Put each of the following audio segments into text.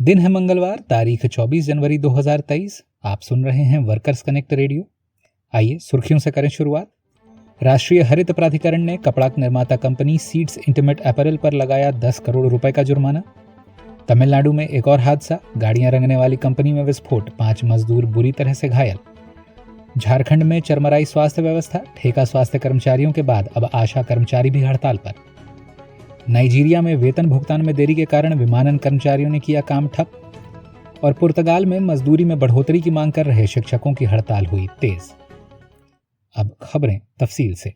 दिन है मंगलवार, तारीख 24 जनवरी 2023। आप सुन रहे हैं वर्कर्स कनेक्ट रेडियो। आइए सुर्खियों से करें शुरुआत। राष्ट्रीय हरित प्राधिकरण ने कपड़ा निर्माता कंपनी सीड्स इंटीमेट अपैरल पर लगाया 10 करोड़ रुपए का जुर्माना। तमिलनाडु में एक और हादसा, गाड़ियां रंगने वाली कंपनी में विस्फोट, 5 मजदूर बुरी तरह से घायल। झारखंड में चरमराई स्वास्थ्य व्यवस्था, ठेका स्वास्थ्य कर्मचारियों के बाद अब आशा कर्मचारी भी हड़ताल पर। नाइजीरिया में वेतन भुगतान में देरी के कारण विमानन कर्मचारियों ने किया काम ठप। और पुर्तगाल में मजदूरी में बढ़ोतरी की मांग कर रहे शिक्षकों की हड़ताल हुई तेज। अब खबरें तफसील से।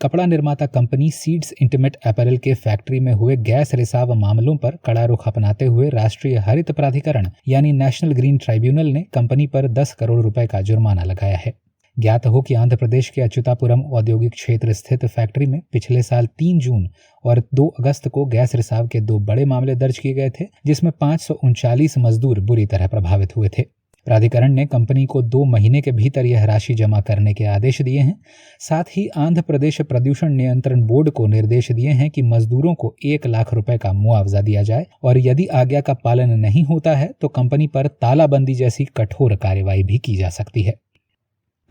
कपड़ा निर्माता कंपनी सीड्स इंटीमेट अपैरल के फैक्ट्री में हुए गैस रिसाव मामलों पर कड़ा रुख अपनाते हुए राष्ट्रीय हरित प्राधिकरण यानी नेशनल ग्रीन ट्राइब्यूनल ने कंपनी पर 10 करोड़ रुपए का जुर्माना लगाया है। ज्ञात हो कि आंध्र प्रदेश के अच्युतापुरम औद्योगिक क्षेत्र स्थित फैक्ट्री में पिछले साल 3 जून और 2 अगस्त को गैस रिसाव के 2 बड़े मामले दर्ज किए गए थे, जिसमें 539 मजदूर बुरी तरह प्रभावित हुए थे। प्राधिकरण ने कंपनी को 2 महीने के भीतर यह राशि जमा करने के आदेश दिए हैं। साथ ही आंध्र प्रदेश प्रदूषण नियंत्रण बोर्ड को निर्देश दिए हैं कि मजदूरों को 1 लाख रुपए का मुआवजा दिया जाए और यदि आज्ञा का पालन नहीं होता है तो कंपनी पर तालाबंदी जैसी कठोर कार्रवाई भी की जा सकती है।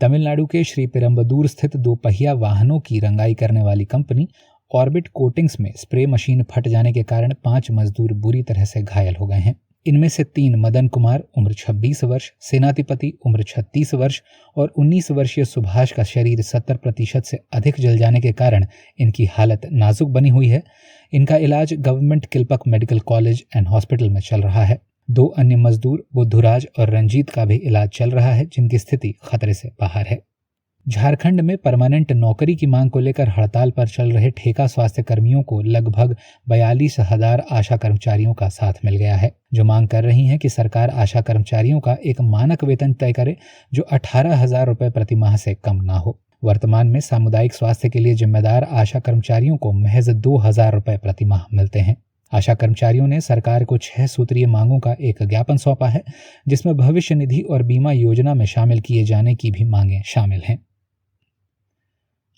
तमिलनाडु के श्रीपेरम्बदूर स्थित 2 पहिया वाहनों की रंगाई करने वाली कंपनी ऑर्बिट कोटिंग्स में स्प्रे मशीन फट जाने के कारण 5 मजदूर बुरी तरह से घायल हो गए हैं। इनमें से 3 मदन कुमार उम्र 26 वर्ष, सेनाधिपति उम्र 36 वर्ष और 19 वर्षीय सुभाष का शरीर 70% से अधिक जल जाने के कारण इनकी हालत नाजुक बनी हुई है। इनका इलाज government Kilpauk medical college and hospital में चल रहा है। 2 अन्य मजदूर बुद्धुराज और रंजीत का भी इलाज चल रहा है, जिनकी स्थिति खतरे से बाहर है। झारखंड में परमानेंट नौकरी की मांग को लेकर हड़ताल पर चल रहे ठेका स्वास्थ्य कर्मियों को लगभग 42,000 आशा कर्मचारियों का साथ मिल गया है, जो मांग कर रही हैं कि सरकार आशा कर्मचारियों का एक मानक वेतन तय करे जो 18,000 रुपए प्रति माह से कम ना हो। वर्तमान में सामुदायिक स्वास्थ्य के लिए जिम्मेदार आशा कर्मचारियों को महज 2,000 रुपए प्रति माह मिलते हैं। आशा कर्मचारियों ने सरकार को 6 सूत्रीय मांगों का एक ज्ञापन सौंपा है, जिसमें भविष्य निधि और बीमा योजना में शामिल किए जाने की भी मांगें शामिल हैं।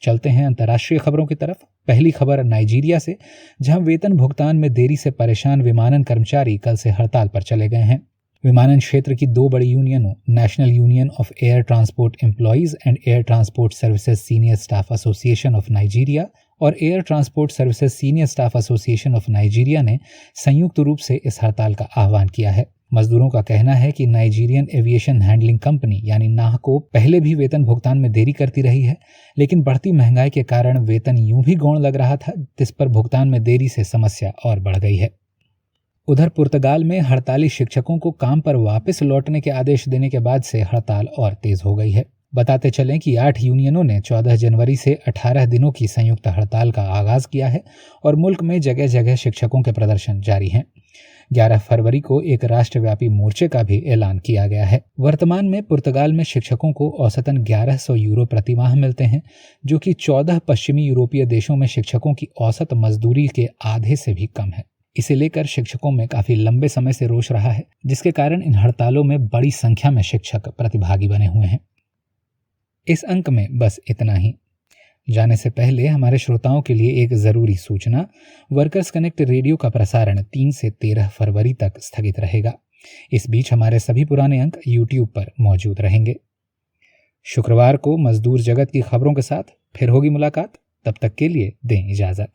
चलते हैं अंतर्राष्ट्रीय खबरों की तरफ। पहली खबर नाइजीरिया से, जहां वेतन भुगतान में देरी से परेशान विमानन कर्मचारी कल से हड़ताल पर चले गए हैं। विमानन क्षेत्र की 2 बड़ी यूनियनों national union of air transport employees and air transport services senior staff association of Nigeria और air transport services senior staff association of Nigeria ने संयुक्त रूप से इस हड़ताल का आह्वान किया है। मजदूरों का कहना है कि नाइजीरियन एविएशन हैंडलिंग कंपनी यानी नाहको पहले भी वेतन भुगतान में देरी करती रही है, लेकिन बढ़ती महंगाई के कारण वेतन यूं भी गौण लग रहा था, जिस पर भुगतान में देरी से समस्या और बढ़ गई है। उधर पुर्तगाल में हड़ताली शिक्षकों को काम पर वापस लौटने के आदेश देने के बाद से हड़ताल और तेज हो गई है। बताते चलें कि 8 यूनियनों ने 14 जनवरी से 18 दिनों की संयुक्त हड़ताल का आगाज किया है और मुल्क में जगह जगह शिक्षकों के प्रदर्शन जारी हैं। 11 फरवरी को एक राष्ट्रव्यापी मोर्चे का भी ऐलान किया गया है। वर्तमान में पुर्तगाल में शिक्षकों को औसतन 1100 यूरो प्रति माह मिलते हैं, जो कि 14 पश्चिमी यूरोपीय देशों में शिक्षकों की औसत मजदूरी के आधे से भी कम है। इसे लेकर शिक्षकों में काफी लंबे समय से रोष रहा है, जिसके कारण इन हड़तालों में बड़ी संख्या में शिक्षक प्रतिभागी बने हुए हैं। इस अंक में बस इतना ही। जाने से पहले हमारे श्रोताओं के लिए एक जरूरी सूचना, वर्कर्स कनेक्ट रेडियो का प्रसारण 3 से 13 फरवरी तक स्थगित रहेगा। इस बीच हमारे सभी पुराने अंक YouTube पर मौजूद रहेंगे। शुक्रवार को मजदूर जगत की खबरों के साथ फिर होगी मुलाकात। तब तक के लिए दें इजाजत।